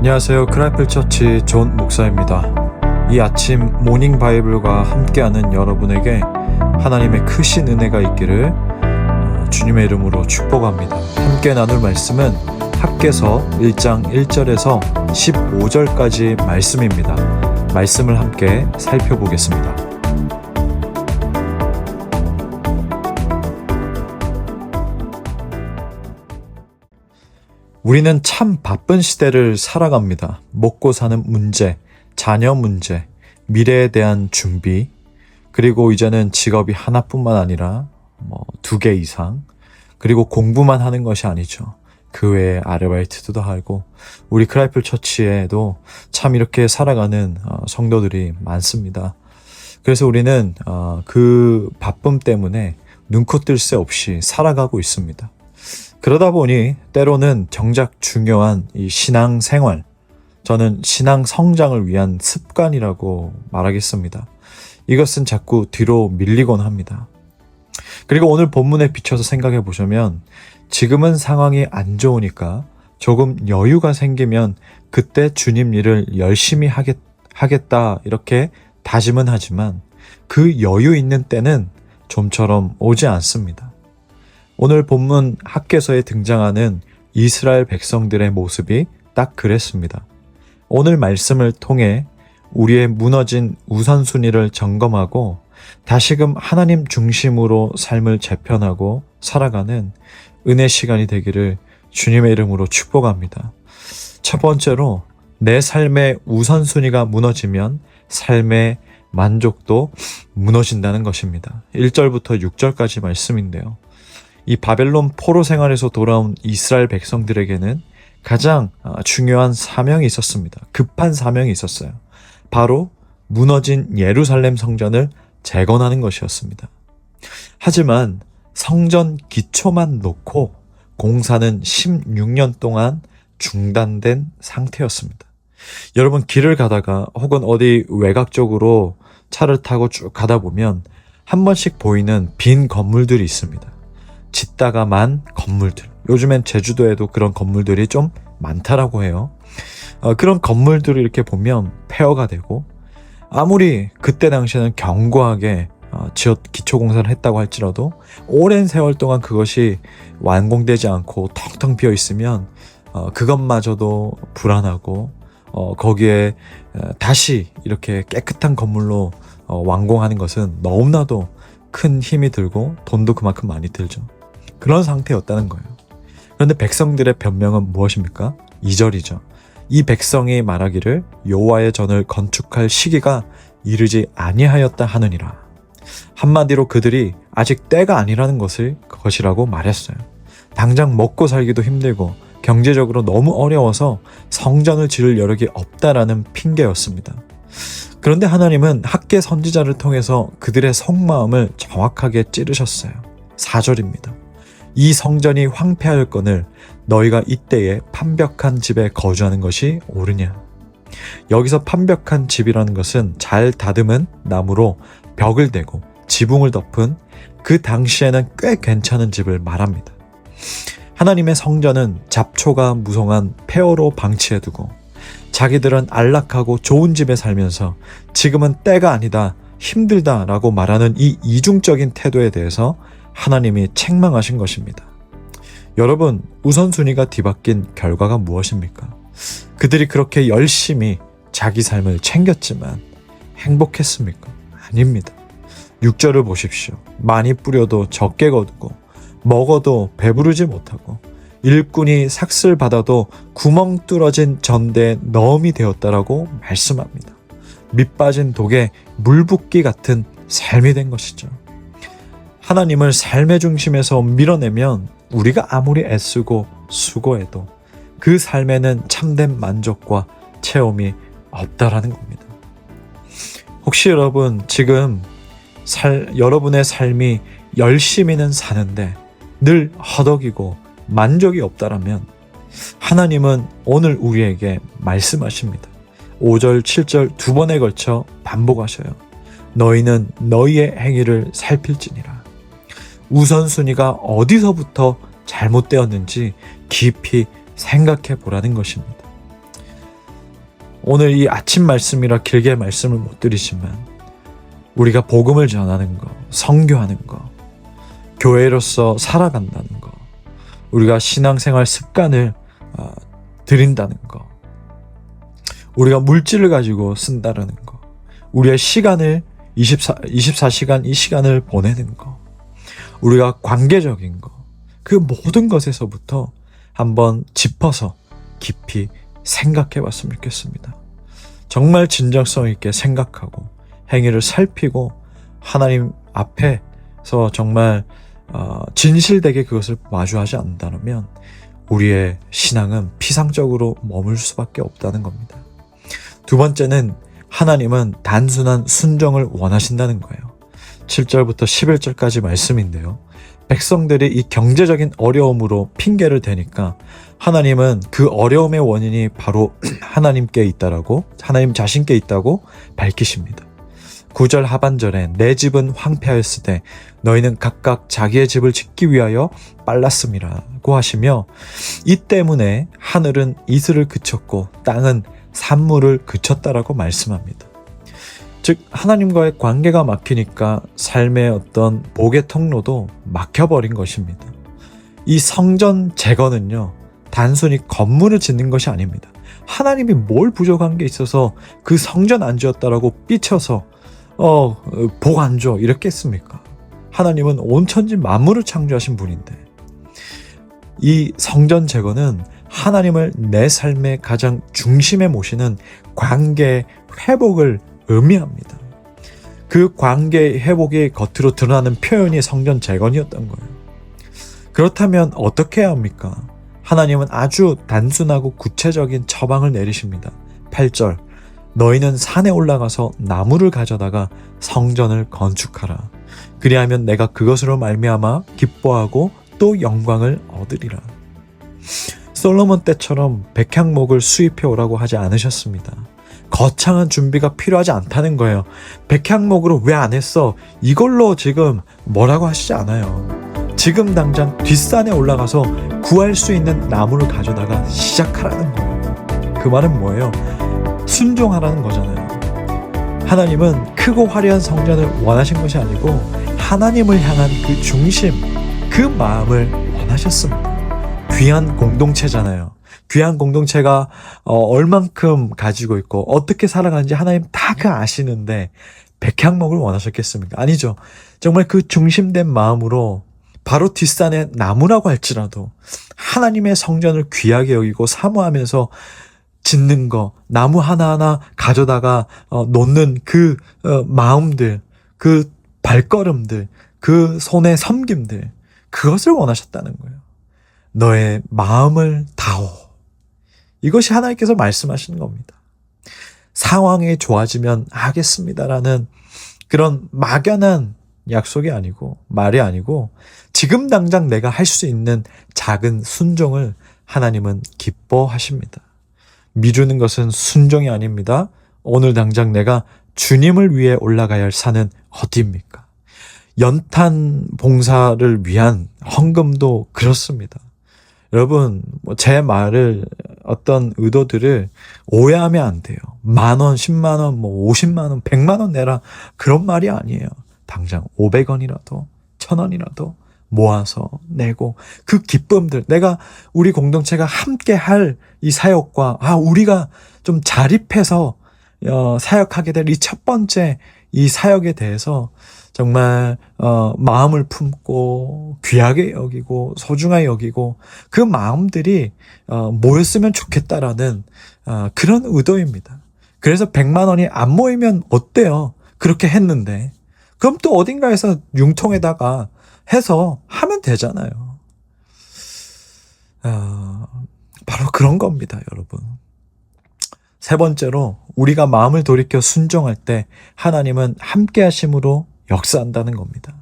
안녕하세요. 크라이플 처치 존 목사입니다. 이 아침 모닝 바이블과 함께하는 여러분에게 하나님의 크신 은혜가 있기를 주님의 이름으로 축복합니다. 함께 나눌 말씀은 학개서 1장 1절에서 15절까지 말씀입니다. 말씀을 함께 살펴보겠습니다. 우리는 참 바쁜 시대를 살아갑니다. 먹고 사는 문제, 자녀 문제, 미래에 대한 준비, 그리고 이제는 직업이 하나뿐만 아니라 2개 이상, 그리고 공부만 하는 것이 아니죠. 그 외에 아르바이트도 하고 우리 크라이플 처치에도 참 이렇게 살아가는 성도들이 많습니다. 그래서 우리는 그 바쁨 때문에 눈코 뜰 새 없이 살아가고 있습니다. 그러다 보니 때로는 정작 중요한 이 신앙생활, 저는 신앙 성장을 위한 습관이라고 말하겠습니다. 이것은 자꾸 뒤로 밀리곤 합니다. 그리고 오늘 본문에 비춰서 생각해 보시면 지금은 상황이 안 좋으니까 조금 여유가 생기면 그때 주님 일을 열심히 하겠다 이렇게 다짐은 하지만 그 여유 있는 때는 좀처럼 오지 않습니다. 오늘 본문 학개서에 등장하는 이스라엘 백성들의 모습이 딱 그랬습니다. 오늘 말씀을 통해 우리의 무너진 우선순위를 점검하고 다시금 하나님 중심으로 삶을 재편하고 살아가는 은혜 시간이 되기를 주님의 이름으로 축복합니다. 첫 번째로 내 삶의 우선순위가 무너지면 삶의 만족도 무너진다는 것입니다. 1절부터 6절까지 말씀인데요. 이 바벨론 포로 생활에서 돌아온 이스라엘 백성들에게는 가장 중요한 사명이 있었습니다. 급한 사명이 있었어요. 바로 무너진 예루살렘 성전을 재건하는 것이었습니다. 하지만 성전 기초만 놓고 공사는 16년 동안 중단된 상태였습니다. 여러분 길을 가다가 혹은 어디 외곽 쪽으로 차를 타고 쭉 가다 보면 한 번씩 보이는 빈 건물들이 있습니다. 짓다가 만 건물들. 요즘엔 제주도에도 그런 건물들이 좀 많다라고 해요. 그런 건물들을 이렇게 보면 폐허가 되고 아무리 그때 당시에는 견고하게 기초공사를 했다고 할지라도 오랜 세월 동안 그것이 완공되지 않고 텅텅 비어 있으면 그것마저도 불안하고 거기에 다시 이렇게 깨끗한 건물로 완공하는 것은 너무나도 큰 힘이 들고 돈도 그만큼 많이 들죠. 그런 상태였다는 거예요. 그런데 백성들의 변명은 무엇입니까? 2절이죠. 이 백성이 말하기를 여호와의 전을 건축할 시기가 이르지 아니하였다 하느니라. 한마디로 그들이 아직 때가 아니라는 것이라고 말했어요. 당장 먹고 살기도 힘들고 경제적으로 너무 어려워서 성전을 지을 여력이 없다라는 핑계였습니다. 그런데 하나님은 학개 선지자를 통해서 그들의 속마음을 정확하게 찌르셨어요. 4절입니다. 이 성전이 황폐하였거늘 너희가 이때에 판벽한 집에 거주하는 것이 옳으냐. 여기서 판벽한 집이라는 것은 잘 다듬은 나무로 벽을 대고 지붕을 덮은 그 당시에는 꽤 괜찮은 집을 말합니다. 하나님의 성전은 잡초가 무성한 폐허로 방치해두고 자기들은 안락하고 좋은 집에 살면서 지금은 때가 아니다, 힘들다라고 말하는 이 이중적인 태도에 대해서 하나님이 책망하신 것입니다. 여러분, 우선순위가 뒤바뀐 결과가 무엇입니까? 그들이 그렇게 열심히 자기 삶을 챙겼지만 행복했습니까? 아닙니다. 6절을 보십시오. 많이 뿌려도 적게 거두고 먹어도 배부르지 못하고 일꾼이 삭슬 받아도 구멍 뚫어진 전대에 넣음이 되었다라고 말씀합니다. 밑 빠진 독에 물 붓기 같은 삶이 된 것이죠. 하나님을 삶의 중심에서 밀어내면 우리가 아무리 애쓰고 수고해도 그 삶에는 참된 만족과 체험이 없다라는 겁니다. 혹시 여러분 지금 여러분의 삶이 열심히는 사는데 늘 허덕이고 만족이 없다라면 하나님은 오늘 우리에게 말씀하십니다. 5절, 7절 2번에 걸쳐 반복하셔요. 너희는 너희의 행위를 살필지니라. 우선순위가 어디서부터 잘못되었는지 깊이 생각해 보라는 것입니다. 오늘 이 아침 말씀이라 길게 말씀을 못 드리지만 우리가 복음을 전하는 거, 선교하는 거, 교회로서 살아간다는 거, 우리가 신앙생활 습관을 들인다는 거, 우리가 물질을 가지고 쓴다는 거, 우리의 시간을 24시간 이 시간을 보내는 거, 우리가 관계적인 거, 그 모든 것에서부터 한번 짚어서 깊이 생각해 봤으면 좋겠습니다. 정말 진정성 있게 생각하고 행위를 살피고 하나님 앞에서 정말 진실되게 그것을 마주하지 않는다면 우리의 신앙은 피상적으로 머물 수밖에 없다는 겁니다. 두 번째는 하나님은 단순한 순종을 원하신다는 거예요. 7절부터 11절까지 말씀인데요. 백성들이 이 경제적인 어려움으로 핑계를 대니까 하나님은 그 어려움의 원인이 바로 하나님께 있다라고, 하나님 자신께 있다고 밝히십니다. 9절 하반절에 내 집은 황폐하였으되 너희는 각각 자기의 집을 짓기 위하여 빨랐음이라고 하시며, 이 때문에 하늘은 이슬을 그쳤고 땅은 산물을 그쳤다라고 말씀합니다. 즉 하나님과의 관계가 막히니까 삶의 어떤 복의 통로도 막혀버린 것입니다. 이 성전 재건은요, 단순히 건물을 짓는 것이 아닙니다. 하나님이 뭘 부족한 게 있어서 그 성전 안 지었다라고 삐쳐서 복 안 줘 이렇게 했습니까? 하나님은 온 천지 만물을 창조하신 분인데, 이 성전 재건은 하나님을 내 삶의 가장 중심에 모시는 관계 회복을 의미합니다. 그 관계 회복이 겉으로 드러나는 표현이 성전 재건이었던 거예요. 그렇다면 어떻게 해야 합니까? 하나님은 아주 단순하고 구체적인 처방을 내리십니다. 8절 너희는 산에 올라가서 나무를 가져다가 성전을 건축하라. 그리하면 내가 그것으로 말미암아 기뻐하고 또 영광을 얻으리라. 솔로몬 때처럼 백향목을 수입해 오라고 하지 않으셨습니다. 거창한 준비가 필요하지 않다는 거예요. 백향목으로 왜 안 했어? 이걸로 지금 뭐라고 하시지 않아요. 지금 당장 뒷산에 올라가서 구할 수 있는 나무를 가져다가 시작하라는 거예요. 그 말은 뭐예요? 순종하라는 거잖아요. 하나님은 크고 화려한 성전을 원하신 것이 아니고 하나님을 향한 그 중심, 그 마음을 원하셨습니다. 귀한 공동체잖아요. 귀한 공동체가 얼만큼 가지고 있고 어떻게 살아가는지 하나님 다 그 아시는데 백향목을 원하셨겠습니까? 아니죠. 정말 그 중심된 마음으로 바로 뒷산의 나무라고 할지라도 하나님의 성전을 귀하게 여기고 사모하면서 짓는 거, 나무 하나하나 가져다가 놓는 그 마음들, 그 발걸음들, 그 손의 섬김들, 그것을 원하셨다는 거예요. 너의 마음을 다오. 이것이 하나님께서 말씀하시는 겁니다. 상황이 좋아지면 하겠습니다라는 그런 막연한 약속이 아니고, 말이 아니고, 지금 당장 내가 할 수 있는 작은 순종을 하나님은 기뻐하십니다. 미루는 것은 순종이 아닙니다. 오늘 당장 내가 주님을 위해 올라가야 할 산은 어디입니까? 연탄 봉사를 위한 헌금도 그렇습니다. 여러분, 제 말을 어떤 의도들을 오해하면 안 돼요. 10,000원, 100,000원, 500,000원, 100,000원 내라. 그런 말이 아니에요. 당장 500원이라도 1,000원이라도 모아서 내고 그 기쁨들, 내가 우리 공동체가 함께 할 이 사역과 우리가 좀 자립해서 사역하게 될 이 첫 번째 이 사역에 대해서 정말 마음을 품고 귀하게 여기고 소중하게 여기고 그 마음들이 모였으면 좋겠다라는 그런 의도입니다. 그래서 100,000원이 안 모이면 어때요? 그렇게 했는데 그럼 또 어딘가에서 융통에다가 해서 하면 되잖아요. 바로 그런 겁니다, 여러분. 세 번째로 우리가 마음을 돌이켜 순종할 때 하나님은 함께 하심으로 역사한다는 겁니다.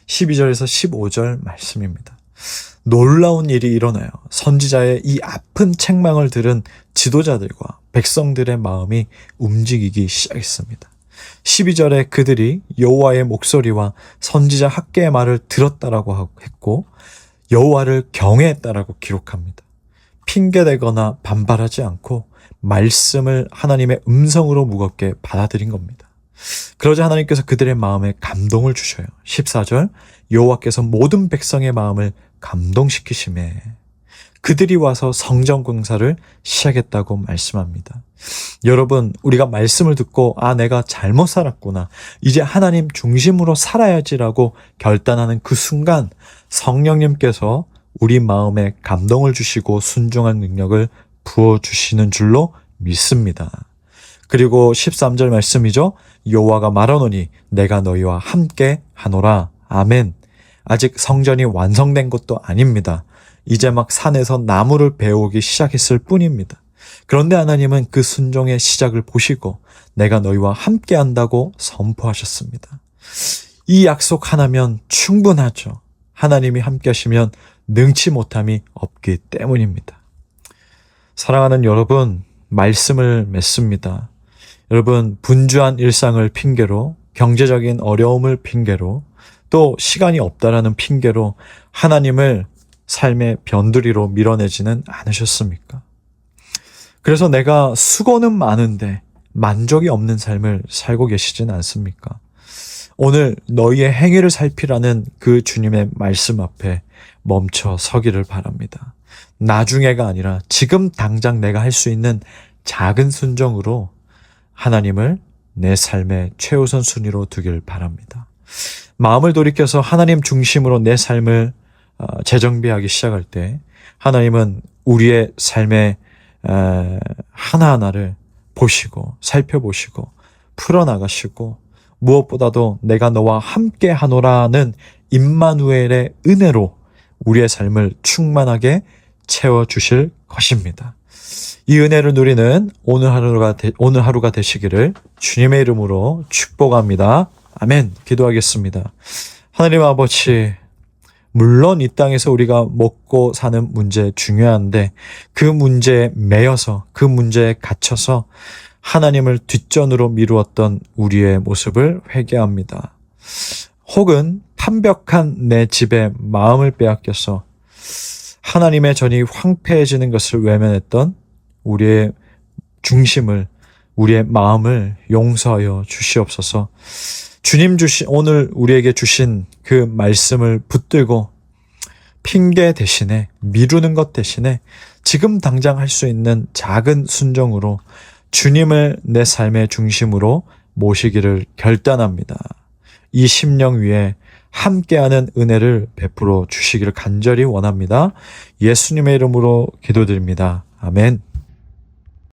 12절에서 15절 말씀입니다. 놀라운 일이 일어나요. 선지자의 이 아픈 책망을 들은 지도자들과 백성들의 마음이 움직이기 시작했습니다. 12절에 그들이 여호와의 목소리와 선지자 학개의 말을 들었다라고 했고 여호와를 경외했다라고 기록합니다. 핑계대거나 반발하지 않고 말씀을 하나님의 음성으로 무겁게 받아들인 겁니다. 그러자 하나님께서 그들의 마음에 감동을 주셔요. 14절, 여호와께서 모든 백성의 마음을 감동시키심에 그들이 와서 성전 공사를 시작했다고 말씀합니다. 여러분, 우리가 말씀을 듣고 내가 잘못 살았구나, 이제 하나님 중심으로 살아야지라고 결단하는 그 순간 성령님께서 우리 마음에 감동을 주시고 순종할 능력을 부어주시는 줄로 믿습니다. 그리고 13절 말씀이죠. 여호와가 말하노니 내가 너희와 함께 하노라. 아멘. 아직 성전이 완성된 것도 아닙니다. 이제 막 산에서 나무를 베어오기 시작했을 뿐입니다. 그런데 하나님은 그 순종의 시작을 보시고 내가 너희와 함께 한다고 선포하셨습니다. 이 약속 하나면 충분하죠. 하나님이 함께 하시면 능치 못함이 없기 때문입니다. 사랑하는 여러분, 말씀을 맺습니다. 여러분, 분주한 일상을 핑계로, 경제적인 어려움을 핑계로, 또 시간이 없다라는 핑계로 하나님을 삶의 변두리로 밀어내지는 않으셨습니까? 그래서 내가 수고는 많은데 만족이 없는 삶을 살고 계시진 않습니까? 오늘 너희의 행위를 살피라는 그 주님의 말씀 앞에 멈춰 서기를 바랍니다. 나중에가 아니라 지금 당장 내가 할 수 있는 작은 순종으로 하나님을 내 삶의 최우선 순위로 두길 바랍니다. 마음을 돌이켜서 하나님 중심으로 내 삶을 재정비하기 시작할 때 하나님은 우리의 삶의 하나하나를 보시고 살펴보시고 풀어나가시고 무엇보다도 내가 너와 함께 하노라는 임마누엘의 은혜로 우리의 삶을 충만하게 채워주실 것입니다. 이 은혜를 누리는 오늘 하루가 되시기를 주님의 이름으로 축복합니다. 아멘. 기도하겠습니다. 하나님 아버지, 물론 이 땅에서 우리가 먹고 사는 문제 중요한데 그 문제에 매여서 그 문제에 갇혀서 하나님을 뒷전으로 미루었던 우리의 모습을 회개합니다. 혹은 판벽한 내 집에 마음을 빼앗겨서 하나님의 전이 황폐해지는 것을 외면했던 우리의 중심을, 우리의 마음을 용서하여 주시옵소서. 주님 오늘 우리에게 주신 그 말씀을 붙들고 핑계 대신에, 미루는 것 대신에 지금 당장 할 수 있는 작은 순종으로 주님을 내 삶의 중심으로 모시기를 결단합니다. 이 심령 위에 함께하는 은혜를 베풀어 주시기를 간절히 원합니다. 예수님의 이름으로 기도드립니다. 아멘.